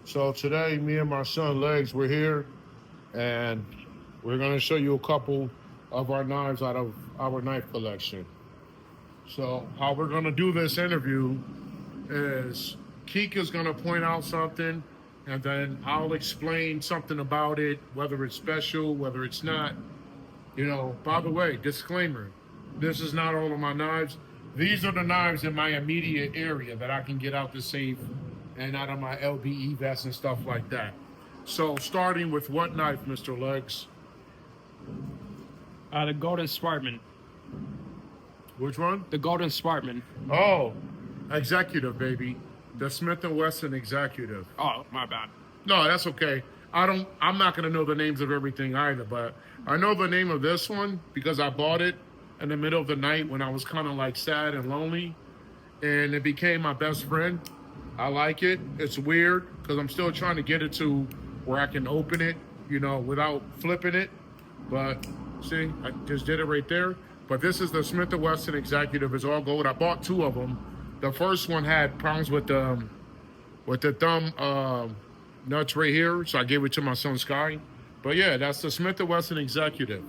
So today, me and my son Legs, we're here, and we're gonna show you a couple of our knives out of our knife collection. So how we're gonna do this interview is Keek is gonna point out something, and then I'll explain something about it, whether it's special, whether it's not. By the way, disclaimer, this is not all of my knives. These are the knives in my immediate area that I can get out the safe and out of my LBE vest and stuff like that. So starting with what knife, Mr. Legs? The Golden Sparkman. Which one? The Golden Sparkman. Oh, Executive, baby. The Smith & Wesson Executive. Oh, my bad. No, that's okay. I'm not gonna know the names of everything either, but I know the name of this one because I bought it in the middle of the night when I was kind of like sad and lonely, and it became my best friend. I like it. It's weird because I'm still trying to get it to where I can open it, without flipping it. But see, I just did it right there. But this is the Smith & Wesson Executive. It's all gold. I bought two of them. The first one had problems with the thumb nuts right here, so I gave it to my son Sky. But yeah, that's the Smith & Wesson Executive.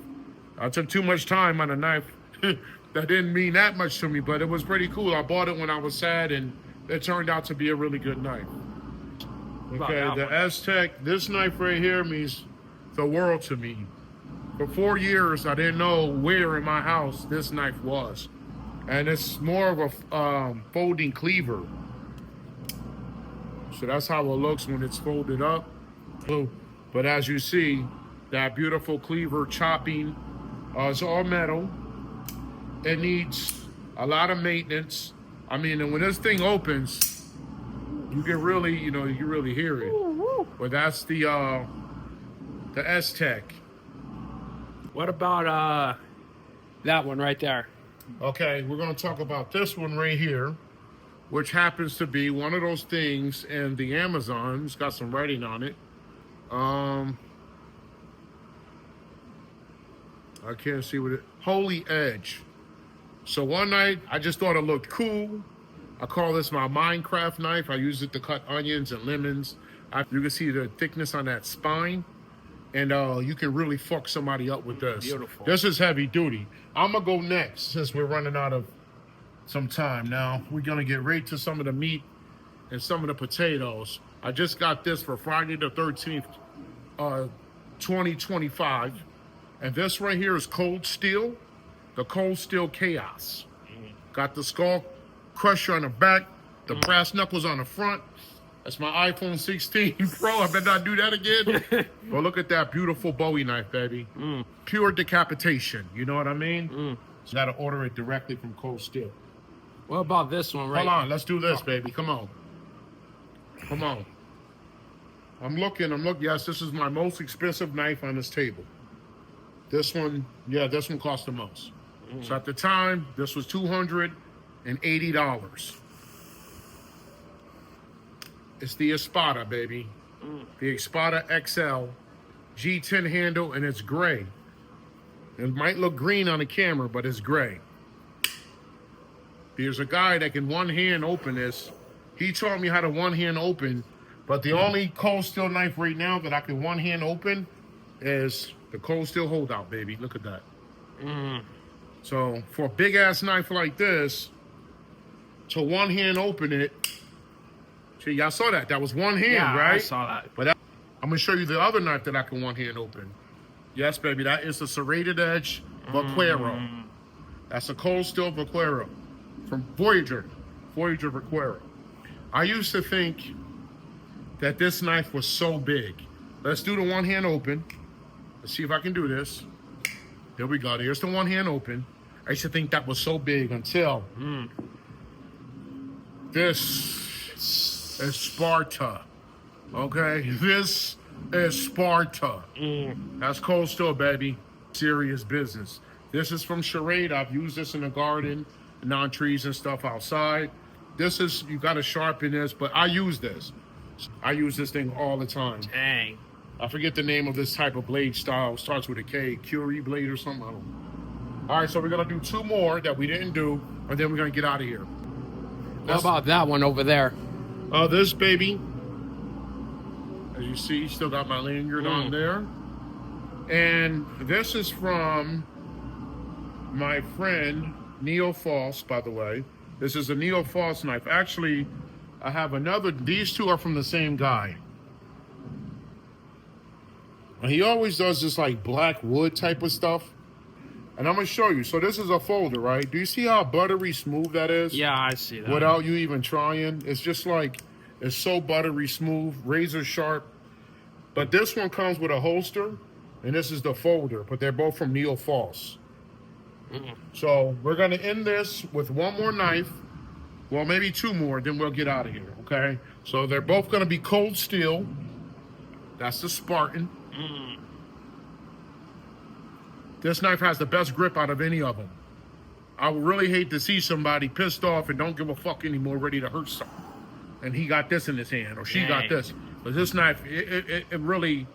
I took too much time on a knife that didn't mean that much to me, but it was pretty cool. I bought it when I was sad, and it turned out to be a really good knife. Okay, the Aztec, this knife right here means the world to me. For 4 years, I didn't know where in my house this knife was. And it's more of a folding cleaver. So that's how it looks when it's folded up. But as you see, that beautiful cleaver chopping, it's all metal. It needs a lot of maintenance. I mean, and when this thing opens, you can really, you really hear it. But that's the Aztec. What about that one right there? Okay, we're going to talk about this one right here, which happens to be one of those things in the Amazon. It's got some writing on it. I can't see what it... Holy Edge. So one night, I just thought it looked cool. I call this my Minecraft knife. I use it to cut onions and lemons. You can see the thickness on that spine. And you can really fuck somebody up with this. Beautiful. This is heavy duty. I'm going to go next since we're running out of some time. Now, we're going to get right to some of the meat and some of the potatoes. I just got this for Friday the 13th, 2025. And this right here is Cold Steel, the Cold Steel Chaos. Got the skull crusher on the back, the brass knuckles on the front. That's my iPhone 16 Pro. I better not do that again. But look at that beautiful Bowie knife, baby. Pure decapitation. You know what I mean? So you got to order it directly from Cold Steel. What about this one right Hold on. Let's do this, baby. Come on. Come on. I'm looking. Yes, this is my most expensive knife on this table. This one, this one cost the most. So at the time, this was $280. It's the Espada, baby. The Espada XL G10 handle, and it's gray. It might look green on the camera, but it's gray. There's a guy that can one hand open this. He taught me how to one hand open, but the only Cold Steel knife right now that I can one hand open is the Cold Steel Holdout, baby. Look at that. So for a big ass knife like this, to one hand open it, see, y'all saw that. That was one hand, right? I saw that. But I'm going to show you the other knife that I can one hand open. Yes, baby, that is the Serrated Edge Vaquero. That's a Cold Steel Vaquero from Voyager Vaquero. I used to think that this knife was so big. Let's do the one hand open. Let's see if I can do this. There we go. There's the one hand open. I used to think that was so big until this is Sparta. Okay? This is Sparta. That's Cold Steel, baby. Serious business. This is from Charade. I've used this in the garden, non-trees and stuff outside. This is, you got to sharpen this, but I use this. I use this thing all the time. Dang. I forget the name of this type of blade style. It starts with a K, Curie blade or something. I don't know. All right, so we're going to do two more that we didn't do, and then we're going to get out of here. What about that one over there? This baby As you see, still got my lanyard on there. And this is from my friend Neo False, by the way. This is a Neo False knife. Actually, I have another. These two are from the same guy. And he always does this like black wood type of stuff. And I'm going to show you. So this is a folder, right? Do you see how buttery smooth that is? Yeah, I see that. Without you even trying. It's just like, it's so buttery smooth, razor sharp. But this one comes with a holster, and this is the folder. But they're both from Neo False. So we're going to end this with one more knife. Well, maybe two more, then we'll get out of here, okay? So they're both going to be cold steel. That's the Spartan. This knife has the best grip out of any of them. I would really hate to see somebody pissed off and don't give a fuck anymore, ready to hurt someone. And he got this in his hand, or she got this. But this knife, it really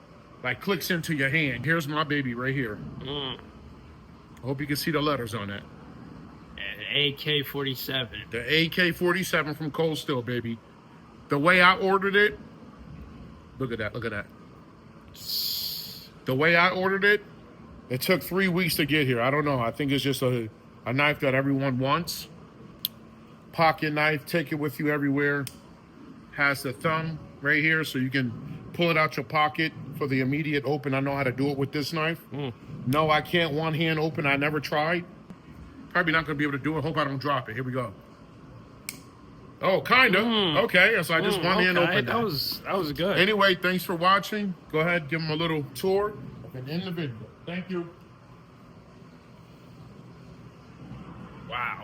like clicks into your hand. Here's my baby right here. I hope you can see the letters on that. AK-47. The AK-47 from Cold Steel, baby. The way I ordered it, look at that, look at that. The way I ordered it, it took 3 weeks to get here. I don't know. I think it's just a knife that everyone wants. Pocket knife, take it with you everywhere. Has the thumb right here, so you can pull it out your pocket for the immediate open. I know how to do it with this knife. No, I can't one hand open. I never tried. Probably not going to be able to do it. Hope I don't drop it. Here we go. Oh, kind of. Okay, so I just one hand open. That was good. Anyway, thanks for watching. Go ahead, give them a little tour and end the video. Thank you. Wow.